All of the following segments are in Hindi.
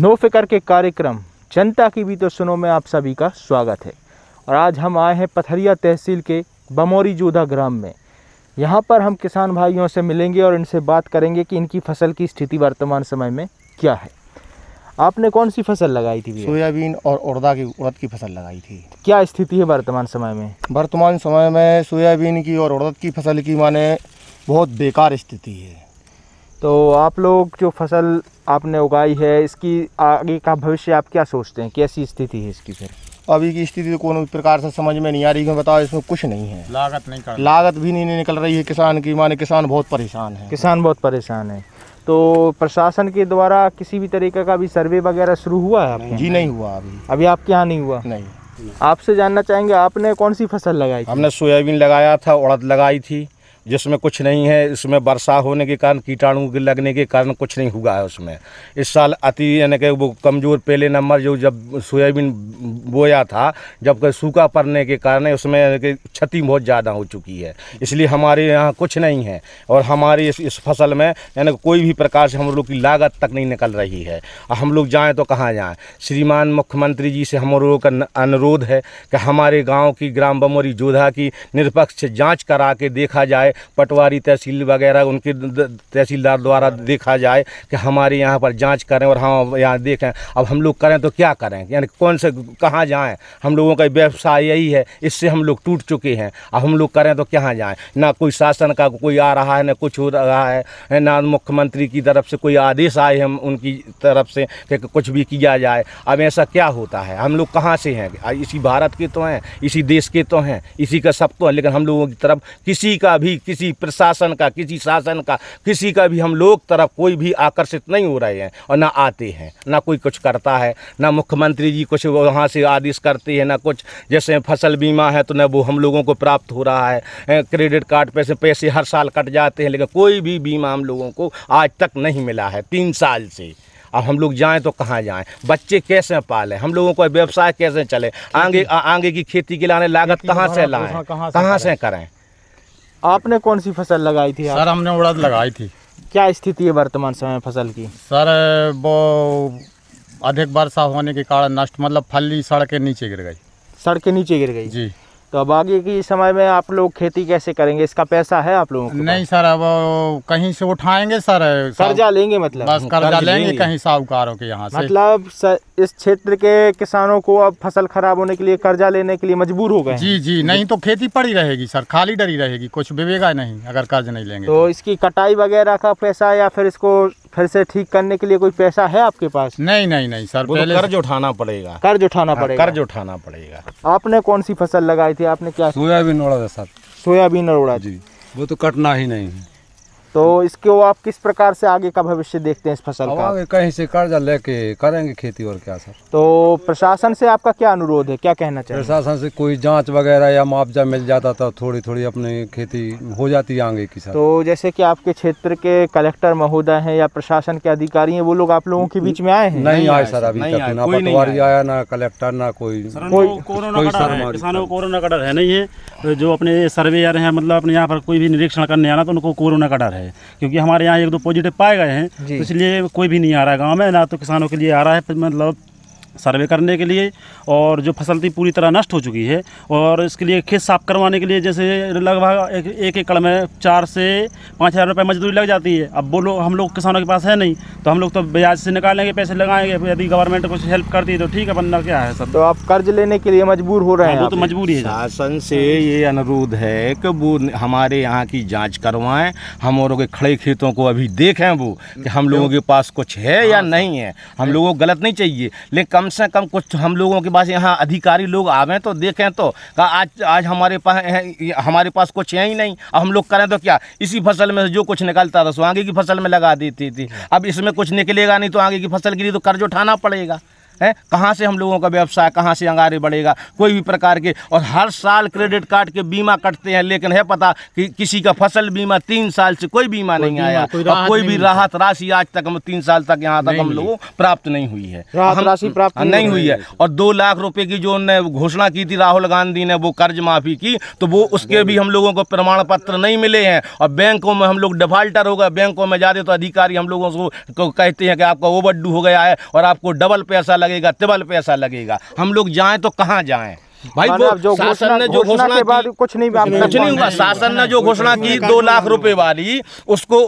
नो फिकर के कार्यक्रम जनता की भी तो सुनो में आप सभी का स्वागत है। और आज हम आए हैं पथरिया तहसील के बमौरी जोधा ग्राम में। यहाँ पर हम किसान भाइयों से मिलेंगे और इनसे बात करेंगे कि इनकी फसल की स्थिति वर्तमान समय में क्या है। आपने कौन सी फसल लगाई थी भैया? सोयाबीन और उड़द की फसल लगाई थी। क्या स्थिति है वर्तमान समय में? वर्तमान समय में सोयाबीन की और उड़द की फसल की माने बहुत बेकार स्थिति है। तो आप लोग जो फसल आपने उगाई है इसकी आगे का भविष्य आप क्या सोचते हैं, कैसी स्थिति है इसकी? फिर अभी की स्थिति तो कोनो प्रकार से समझ में नहीं आ रही है। बताओ, इसमें कुछ नहीं है, लागत भी नहीं निकल रही है किसान की। माने किसान बहुत परेशान है। किसान बहुत परेशान है। तो प्रशासन के द्वारा किसी भी तरीके का भी सर्वे वगैरह शुरू हुआ है आपके? जी नहीं हुआ अभी आपके यहाँ नहीं हुआ? नहीं। आपसे जानना चाहेंगे, आपने कौन सी फसल लगाई थी? हमने सोयाबीन लगाया था, उड़द लगाई थी, जिसमें कुछ नहीं है। इसमें वर्षा होने के कारण, कीटाणु के लगने के कारण कुछ नहीं हुआ है उसमें। इस साल अति यानी कि वो कमज़ोर पहले नंबर जो जब सोयाबीन बोया था, जब सूखा पड़ने के कारण उसमें यानी कि क्षति बहुत ज़्यादा हो चुकी है। इसलिए हमारे यहाँ कुछ नहीं है और हमारी इस फसल में यानी कोई भी प्रकार से हम लोग की लागत तक नहीं निकल रही है। हम लोग जाएँ तो कहाँ जाएँ? श्रीमान मुख्यमंत्री जी से हम लोगों का अनुरोध है कि हमारे गाँव की ग्राम बमौरी जोधा की निष्पक्ष जाँच करा के देखा जाए, पटवारी तहसील वगैरह उनके तहसीलदार द्वारा देखा जाए कि हमारे यहाँ पर जांच करें और हम यहाँ देखें। अब हम लोग करें तो क्या करें, यानी कौन से कहाँ जाएं? हम लोगों का व्यवसाय यही है, इससे हम लोग टूट चुके हैं। अब हम लोग करें तो कहाँ जाएं? ना कोई शासन का कोई आ रहा है, ना कुछ हो रहा है, ना मुख्यमंत्री की तरफ से कोई आदेश आए हम उनकी तरफ से कि कुछ भी किया जाए। अब ऐसा क्या होता है? हम लोग कहाँ से हैं? इसी भारत के तो हैं, इसी देश के तो हैं, इसी का सब तो है, लेकिन हम लोगों की तरफ किसी का भी, किसी प्रशासन का, किसी शासन का, किसी का भी हम लोग तरफ कोई भी आकर्षित नहीं हो रहे हैं और ना आते हैं, ना कोई कुछ करता है, ना मुख्यमंत्री जी कुछ वहाँ से आदेश करते हैं, ना कुछ। जैसे फसल बीमा है तो ना वो हम लोगों को प्राप्त हो रहा है। क्रेडिट कार्ड पे से पैसे हर साल कट जाते हैं, लेकिन कोई भी बीमा हम लोगों को आज तक नहीं मिला है 3 साल से। अब हम लोग जाएं तो कहाँ जाएं? बच्चे कैसे पालें? हम लोगों को व्यवसाय कैसे चले? आगे की खेती के लाने लागत कहाँ से लाएं, कहाँ से करें? आपने कौन सी फसल लगाई थी? सर हमने उड़द लगाई थी। क्या स्थिति है वर्तमान समय में फसल की? सर वो अधिक वर्षा होने के कारण नष्ट, मतलब फली सड़ के नीचे गिर गई। सड़ के नीचे गिर गई जी। तो अब आगे की समय में आप लोग खेती कैसे करेंगे? इसका पैसा है आप लोगों को? नहीं सर, अब कहीं से उठाएंगे सर, कर्जा लेंगे, मतलब बस कर्जा लेंगे कहीं साहूकारों के यहाँ से। मतलब इस क्षेत्र के किसानों को अब फसल खराब होने के लिए कर्जा लेने के लिए मजबूर हो गए? जी जी, नहीं तो खेती पड़ी रहेगी सर, खाली डरी रहेगी, कुछ बिकेगा नहीं अगर कर्ज नहीं लेंगे। तो इसकी कटाई वगैरह का पैसा या फिर इसको फिर से ठीक करने के लिए कोई पैसा है आपके पास? नहीं सर, पहले कर्ज उठाना पड़ेगा। कर्ज उठाना पड़ेगा। कर्ज उठाना पड़ेगा। आपने कौन सी फसल लगाई थी? आपने क्या? सोयाबीन उड़द सर। सोयाबीन और उड़द जी, वो तो कटना ही नहीं है। तो इसको आप किस प्रकार से आगे का भविष्य देखते हैं इस फसल का? आगे कहीं से कर्जा लेके करेंगे खेती, और क्या सर। तो प्रशासन से आपका क्या अनुरोध है, क्या कहना चाहिए? प्रशासन से कोई जांच वगैरह या मुआवजा मिल जाता तो थोड़ी अपनी खेती हो जाती आगे की सर। तो जैसे कि आपके क्षेत्र के कलेक्टर महोदय हैं या प्रशासन के अधिकारी हैं, वो लोग आप लोगों के बीच में आए हैं? नहीं आए सर, अभी तक ना पटवारी आया, ना कलेक्टर, ना कोई। किसानों को कोरोना का डर है नहीं है। जो अपने सर्वेयर हैं, मतलब अपने यहाँ पर कोई भी निरीक्षण करने आना तो उनको कोरोना का डर है, क्योंकि हमारे यहाँ 1-2 पॉजिटिव पाए गए हैं, तो इसलिए कोई भी नहीं आ रहा है गांव में। ना तो किसानों के लिए आ रहा है, मतलब सर्वे करने के लिए, और जो फसल थी पूरी तरह नष्ट हो चुकी है, और इसके लिए खेत साफ करवाने के लिए जैसे लगभग एक एकड़ में 4 से 5 हज़ार रुपये मजदूरी लग जाती है। अब वो लोग, हम लोग किसानों के पास है नहीं, तो हम लोग तो ब्याज से निकालेंगे, पैसे लगाएंगे। यदि गवर्नमेंट कुछ हेल्प करती है तो ठीक है, वरना क्या है सर। तो आप कर्ज लेने के लिए मजबूर हो रहे हैं? वो तो मजबूरी है। शासन से ये अनुरोध है कि वो हमारे यहाँ की जाँच करवाएं, हम लोगों के खड़े खेतों को अभी देखें, वो कि हम लोगों के पास कुछ है या नहीं है। हम लोगों को गलत नहीं चाहिए, लेकिन कम से कम कुछ हम लोगों के पास यहाँ अधिकारी लोग आवें तो देखें तो आज हमारे पास कुछ है ही नहीं। अब हम लोग करें तो क्या? इसी फसल में जो कुछ निकलता था सो आगे की फसल में लगा देती थी। अब इसमें कुछ निकलेगा नहीं तो आगे की फसल के लिए तो कर्ज उठाना पड़ेगा। है, कहाँ से हम लोगों का व्यवसाय कहाँ से आगे बढ़ेगा, कोई भी प्रकार के। और हर साल क्रेडिट कार्ड के बीमा कटते हैं, लेकिन है पता कि किसी का फसल बीमा 3 साल से कोई बीमा नहीं आया, और कोई भी राहत राशि आज तक हम 3 साल तक यहाँ तक हम लोगों प्राप्त नहीं हुई है, राहत राशि प्राप्त नहीं हुई है। और 2 लाख रुपए की जो उन्होंने घोषणा की थी राहुल गांधी ने, वो कर्ज माफी की, तो वो उसके भी हम लोगों को प्रमाण पत्र नहीं मिले हैं। और बैंकों में हम लोग डिफाल्टर हो गए, बैंकों में जाते तो अधिकारी हम लोगों को कहते हैं कि आपका ओवरड्यू हो गया है और आपको डबल पैसा लगेगा, ट्रिपल पैसा लगेगा। हम लोग जाएं तो कहाँ जाएं भाई? वो जो शासन ने जो घोषणा के बाद कुछ नहीं हुआ। शासन ने जो घोषणा की 2 लाख रुपए वाली, उसको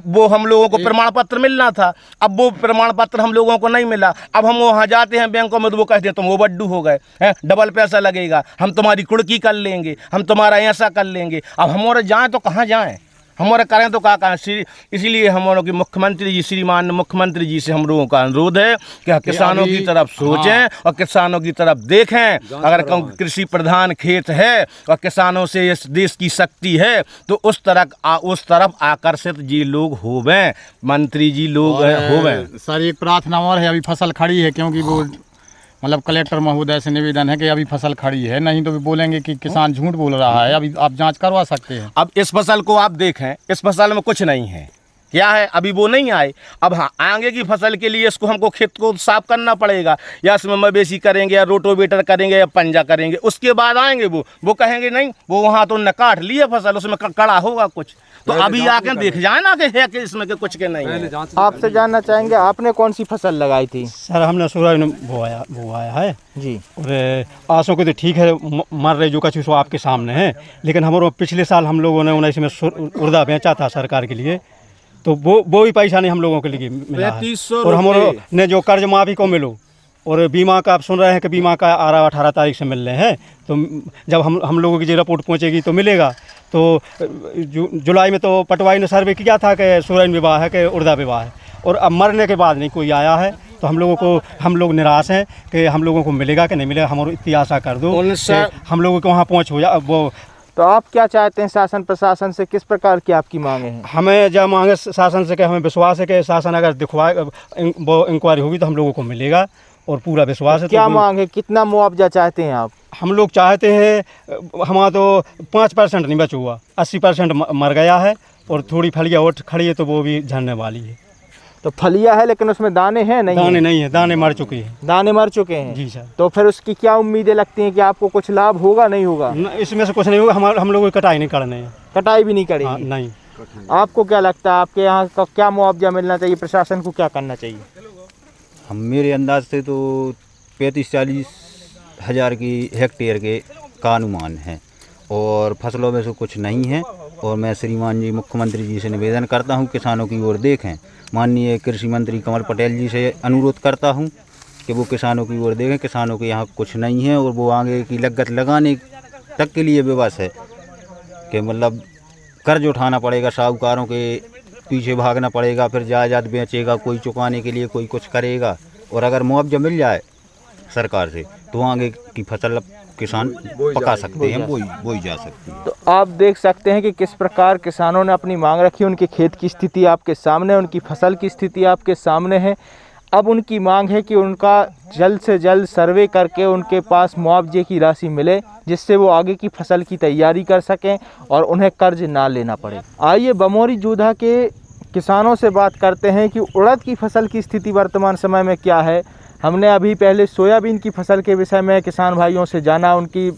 वो हम लोगों को प्रमाण पत्र मिलना था। अब वो प्रमाण पत्र हम लोगों को नहीं मिला। अब हम वहाँ जाते हैं बैंकों में तो वो कहते हैं तुम ओवरड्यू हो गए हैं, डबल पैसा लगेगा, हम तुम्हारी कुड़की कर लेंगे, हम तुम्हारा ऐसा कर लेंगे। अब हमारे जाएँ तो कहाँ जाएँ? हमारा करें तो क्या करें? इसीलिए हम लोगों की मुख्यमंत्री जी, श्रीमान मुख्यमंत्री जी से हम लोगों का अनुरोध है कि किसानों की तरफ सोचें और किसानों की तरफ देखें। अगर कृषि प्रधान खेत है और किसानों से इस देश की शक्ति है तो उस तरफ आकर्षित जी लोग होवें, मंत्री जी लोग होवें। सर एक प्रार्थना और है, अभी फसल खड़ी है, क्योंकि वो मतलब कलेक्टर महोदय से निवेदन है कि अभी फसल खड़ी है, नहीं तो भी बोलेंगे कि किसान झूठ बोल रहा है। अभी आप जांच करवा सकते हैं। अब इस फसल को आप देखें, इस फसल में कुछ नहीं है, क्या है? अभी वो नहीं आए। अब हाँ, आगे की फसल के लिए इसको हमको खेत को साफ करना पड़ेगा, या इसमें मवेशी करेंगे या रोटोवेटर करेंगे या पंजा करेंगे, उसके बाद आएंगे वो कहेंगे नहीं, वो वहाँ तो न काट लिए फसल, उसमें कड़ा होगा कुछ। तो अभी आके देख जाए ना कि है कि इसमें के कुछ के नहीं है। आपसे जानना चाहेंगे, आपने कौन सी फसल लगाई थी? सर हमने सोयाबीन बोया है जी। और आंसू के तो ठीक है, मर रहे जो कछु सो आपके सामने है, लेकिन हमारे पिछले साल हम लोगों ने 19 में उर्दा बेचा था सरकार के लिए, तो वो भी पैसा नहीं हम लोगों के लिए मिला है। और हमारे ने जो कर्ज माफी को मिलो, और बीमा का आप सुन रहे हैं कि बीमा का 18 तारीख से मिल रहे हैं, तो जब हम लोगों की जो रिपोर्ट पहुंचेगी तो मिलेगा। तो जुलाई में तो पटवारी ने सर्वे किया था कि सोयाबीन विवाह है कि उर्दा विवाह है, और अब मरने के बाद नहीं कोई आया है। तो हम लोग निराश हैं कि हम लोगों को मिलेगा कि नहीं मिलेगा। हमारी इतनी आशा कर दो हम लोगों को वहाँ पहुँच हो जाए। वो तो आप क्या चाहते हैं शासन प्रशासन से, किस प्रकार की आपकी मांगे हैं? हमें जब मांगे शासन से कि हमें विश्वास है कि शासन अगर दिखवाए, वो इंक्वायरी होगी तो हम लोगों को मिलेगा, और पूरा विश्वास है। क्या मांग है, कितना मुआवजा चाहते हैं आप? हम लोग चाहते हैं, हमारा तो 5% नहीं बच हुआ, 80% मर गया है, और थोड़ी फलिया और खड़ी है तो वो भी झड़ने वाली है। तो फलिया है लेकिन उसमें दाने हैं? नहीं, दाने नहीं है, दाने मर चुके हैं। दाने मर चुके हैं जी सर। तो फिर उसकी क्या उम्मीदें लगती हैं कि आपको कुछ लाभ होगा, नहीं होगा? इसमें से कुछ नहीं होगा। हम लोग कटाई नहीं करने हैं। कटाई भी नहीं करेगी? नहीं। आपको क्या लगता है, आपके यहाँ का क्या मुआवजा मिलना चाहिए, प्रशासन को क्या करना चाहिए? मेरे अंदाज से तो 35-40 हज़ार की हेक्टेयर के का अनुमान है, और फसलों में से कुछ नहीं है। और मैं श्रीमान जी मुख्यमंत्री जी से निवेदन करता हूं, किसानों की ओर देखें। माननीय कृषि मंत्री कमल पटेल जी से अनुरोध करता हूं कि वो किसानों की ओर देखें। किसानों के यहाँ कुछ नहीं है, और वो आगे की लागत लगाने तक के लिए विवश है कि मतलब कर्ज उठाना पड़ेगा, साहूकारों के पीछे भागना पड़ेगा, फिर जायदाद बेचेगा, कोई चुकाने के लिए कोई कुछ करेगा। और अगर मुआवजा मिल जाए सरकार से तो आगे की फसल किसान पका सकते हैं, बोई जा सकती है। तो आप देख सकते हैं कि किस प्रकार किसानों ने अपनी मांग रखी। उनके खेत की स्थिति आपके सामने, उनकी फसल की स्थिति आपके सामने है। अब उनकी मांग है कि उनका जल्द से जल्द सर्वे करके उनके पास मुआवजे की राशि मिले, जिससे वो आगे की फसल की तैयारी कर सकें और उन्हें कर्ज ना लेना पड़े। आइए बमोरी जोधा के किसानों से बात करते हैं कि उड़द की फसल की स्थिति वर्तमान समय में क्या है। हमने अभी पहले सोयाबीन की फसल के विषय में किसान भाइयों से जाना, उनकी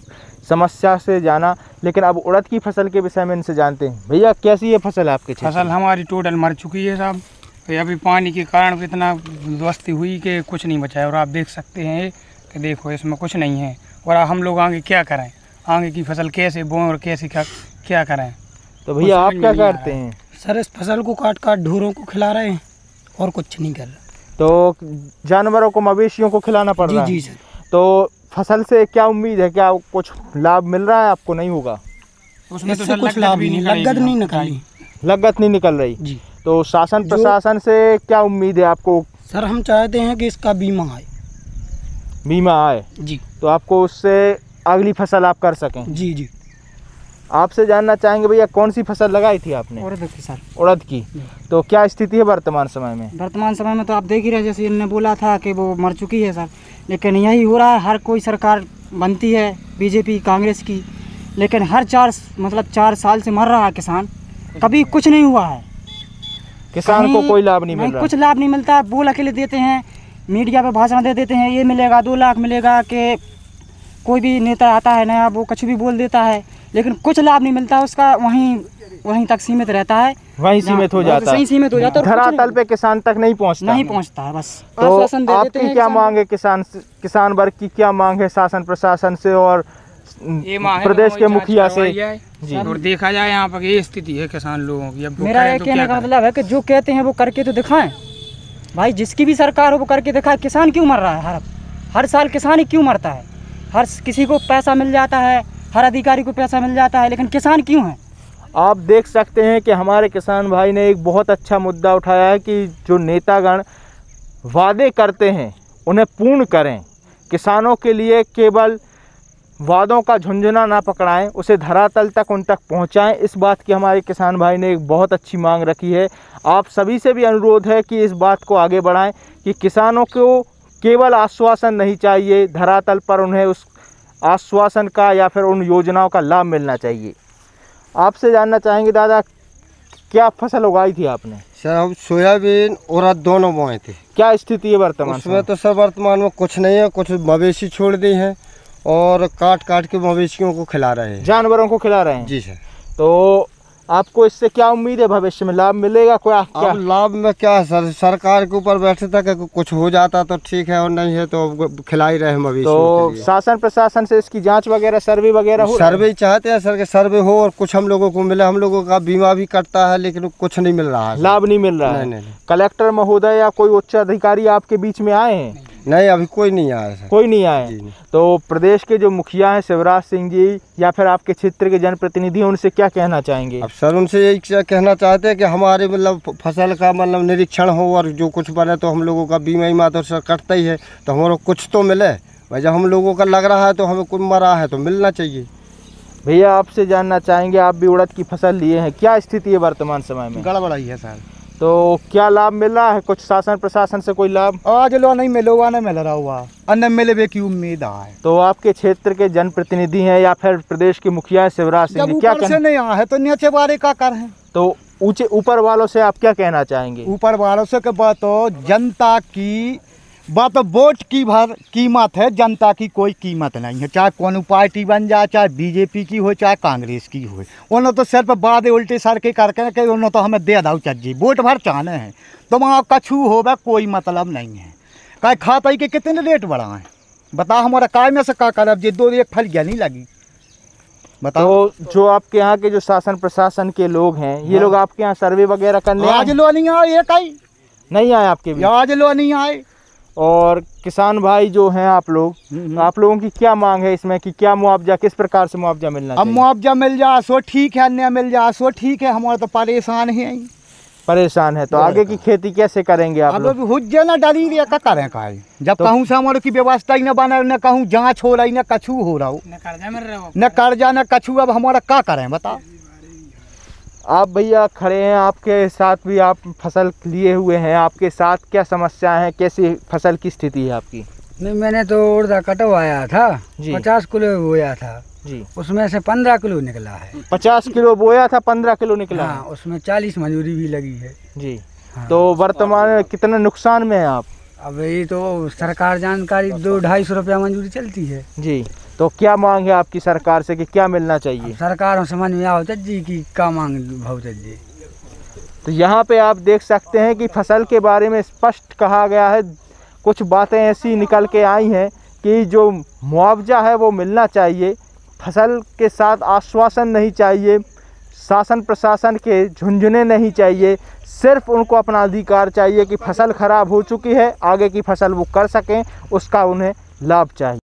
समस्या से जाना, लेकिन अब उड़द की फसल के विषय में इनसे जानते हैं। भैया कैसी है फसल आपकी? फसल हमारी टोटल मर चुकी है साहब। तो अभी पानी के कारण इतना ध्वस्त हुई कि कुछ नहीं बचा है। और आप देख सकते हैं कि देखो इसमें कुछ नहीं है। और हम लोग आगे क्या करें, आगे की फसल कैसे बोएं और कैसे क्या करें? तो भैया आप क्या करते हैं? सर इस फसल को काट काट ढोरों को खिला रहे हैं और कुछ नहीं कर रहे। तो जानवरों को, मवेशियों को खिलाना पड़ रहा है? जी सर। तो फसल से क्या उम्मीद है, क्या कुछ लाभ मिल रहा है आपको? नहीं होगा उसमें तो कुछ लाभ नहीं, लागत नहीं निकल रही। लागत नहीं निकल रही जी। तो शासन प्रशासन से क्या उम्मीद है आपको? सर हम चाहते हैं कि इसका बीमा आए। बीमा आए जी। तो आपको उससे अगली फसल आप कर सकें? जी जी। आपसे जानना चाहेंगे भैया, कौन सी फसल लगाई थी आपने? उड़द की सर। उड़द की। तो क्या स्थिति है वर्तमान समय में? वर्तमान समय में तो आप देख ही रहे, जैसे इन्होंने बोला था कि वो मर चुकी है सर, लेकिन यही हो रहा है। हर कोई सरकार बनती है, बीजेपी कांग्रेस की, लेकिन हर 4 साल से मर रहा है किसान, कभी कुछ नहीं हुआ है। किसान को कोई लाभ नहीं मिल रहा? कुछ लाभ नहीं मिलता। बोल अकेले देते हैं, मीडिया पे भाषण दे देते हैं, ये मिलेगा 2 लाख मिलेगा, कि कोई भी नेता आता है नया वो कुछ भी बोल देता है, लेकिन कुछ लाभ नहीं मिलता उसका। वहीं तक सीमित रहता है, वहीं सीमित हो जाता है, सही सीमित हो जाता है, धरातल पे किसान तक नहीं पहुंचता है। बस तो आपकी क्या मांग है? किसान वर्ग की क्या मांग है शासन प्रशासन से और प्रदेश के मुखिया से? जी, और देखा जाए यहाँ पर ये स्थिति है किसान लोगों की। अब मेरा ये कहने का मतलब है कि जो कहते हैं वो करके तो दिखाएं भाई, जिसकी भी सरकार हो वो करके दिखाए। किसान क्यों मर रहा है? हर साल किसान ही क्यों मरता है? हर किसी को पैसा मिल जाता है, हर अधिकारी को पैसा मिल जाता है, लेकिन किसान क्यों है? आप देख सकते हैं कि हमारे किसान भाई ने एक बहुत अच्छा मुद्दा उठाया है कि जो नेतागण वादे करते हैं उन्हें पूर्ण करें, किसानों के लिए केवल वादों का झुंझुना ना पकड़ाएं, उसे धरातल तक उन तक पहुंचाएं। इस बात की हमारे किसान भाई ने एक बहुत अच्छी मांग रखी है। आप सभी से भी अनुरोध है कि इस बात को आगे बढ़ाएं कि किसानों को केवल आश्वासन नहीं चाहिए, धरातल पर उन्हें उस आश्वासन का या फिर उन योजनाओं का लाभ मिलना चाहिए। आपसे जानना चाहेंगे दादा, क्या फसल उगाई थी आपने? सर हम सोयाबीन उड़द दोनों बोए थे। क्या स्थिति है वर्तमान? उसमें तो सर वर्तमान में कुछ नहीं है, कुछ मवेशी छोड़ दी हैं और काट के मवेशियों को खिला रहे हैं, जानवरों को खिला रहे हैं। जी सर। तो आपको इससे क्या उम्मीद है, भविष्य में लाभ मिलेगा? क्या अब लाभ में क्या है सर, सरकार के ऊपर बैठे था कि कुछ हो जाता तो ठीक है, और नहीं है तो खिला ही रहे मवेशी। तो शासन प्रशासन से इसकी जांच वगैरह, सर्वे वगैरह हो? सर्वे चाहते हैं सर के सर्वे हो और कुछ हम लोगों को मिले। हम लोगों का बीमा भी कटता है लेकिन कुछ नहीं मिल रहा है, लाभ नहीं मिल रहा है। नहीं। कलेक्टर महोदय या कोई उच्च अधिकारी आपके बीच में आए हैं? नहीं, अभी कोई नहीं आया सर। कोई नहीं आया? तो प्रदेश के जो मुखिया हैं शिवराज सिंह जी या फिर आपके क्षेत्र के जनप्रतिनिधि हैं, उनसे क्या कहना चाहेंगे? अब सर उनसे यही कहना चाहते हैं कि हमारे मतलब फसल का मतलब निरीक्षण हो और जो कुछ बने तो हम लोगों का बीमा तो सर कटता ही है, तो हमारा कुछ तो मिले भाई। जब हम लोगों का लग रहा है तो हमें कुछ मरा है तो मिलना चाहिए। भैया आपसे जानना चाहेंगे, आप भी उड़द की फसल लिए हैं, क्या स्थिति है वर्तमान समय में? गड़बड़ाई है सर। तो क्या लाभ मिल रहा है? कुछ शासन प्रशासन से कोई लाभ? आज लो नहीं मिलेगा, नहीं मिल रहा हुआ, अन्य मिले की उम्मीद है। तो आपके क्षेत्र के जनप्रतिनिधि हैं या फिर प्रदेश के मुखिया शिवराज सिंह जी, क्या से नहीं आया है तो नीचे वाले का कर है? तो ऊपर वालों से आप क्या कहना चाहेंगे? ऊपर वालों से बात तो जनता की बात, वोट की भर कीमत है, जनता की कोई कीमत नहीं है। चाहे कौन पार्टी बन जाए, चाहे बीजेपी की हो चाहे कांग्रेस की हो, उन्होंने तो सिर्फ बाद उल्टे सर के करके कि उन्होंने तो हमें दे दो चज्जी, वोट भर चाहने हैं। तो वहाँ कछू हो वह कोई मतलब नहीं है। कहीं खाता ही के कितने रेट बढ़ा है बता, हमारा काय में से का कर, अब ये 2 फल गया नहीं लगी बताओ। तो जो आपके यहाँ के जो शासन प्रशासन के लोग हैं, ये लोग आपके यहाँ सर्वे वगैरह करने आज लो नहीं आए, कहीं नहीं आए आपके भी? आज लो नहीं आए। और किसान भाई जो हैं आप लोग, तो आप लोगों की क्या मांग है इसमें कि क्या मुआवजा, किस प्रकार से मुआवजा मिलना चाहिए? अब मुआवजा मिल जाए सो ठीक है, अन्य मिल जाए सो ठीक है, हमारे तो परेशान है। परेशान है तो आगे की खेती कैसे करेंगे आप लोग? अब हुज्जे ना डरी रे का करें काहे, जब तो कहूँ से हमारे की व्यवस्था ही न बना, न कहूँ जाँच हो रही, न कछू हो रहा हो, न कर्जा न कछू। अब हमारा क्या करें बता? आप भैया खड़े हैं, आपके साथ भी आप फसल लिए हुए हैं, आपके साथ क्या समस्या है, कैसी फसल की स्थिति है आपकी? नहीं, मैंने तो उड़द कटवाया था, 50 किलो बोया था जी, उसमें से 15 किलो निकला है। 50 किलो बोया था, 15 किलो निकला? हाँ, उसमें 40 मजदूरी भी लगी है जी। हाँ। तो वर्तमान में कितने नुकसान में है आप? अब ये तो सरकार जानकारी 200-250 रुपया मजदूरी चलती है जी। तो क्या मांग है आपकी सरकार से कि क्या मिलना चाहिए? सरकार समझ में आओ जी की क्या मांग भाव जी। तो यहाँ पे आप देख सकते हैं कि फसल के बारे में स्पष्ट कहा गया है। कुछ बातें ऐसी निकल के आई हैं कि जो मुआवजा है वो मिलना चाहिए, फसल के साथ आश्वासन नहीं चाहिए, शासन प्रशासन के झुंझुने नहीं चाहिए, सिर्फ उनको अपना अधिकार चाहिए कि फसल खराब हो चुकी है, आगे की फसल वो कर सकें, उसका उन्हें लाभ चाहिए।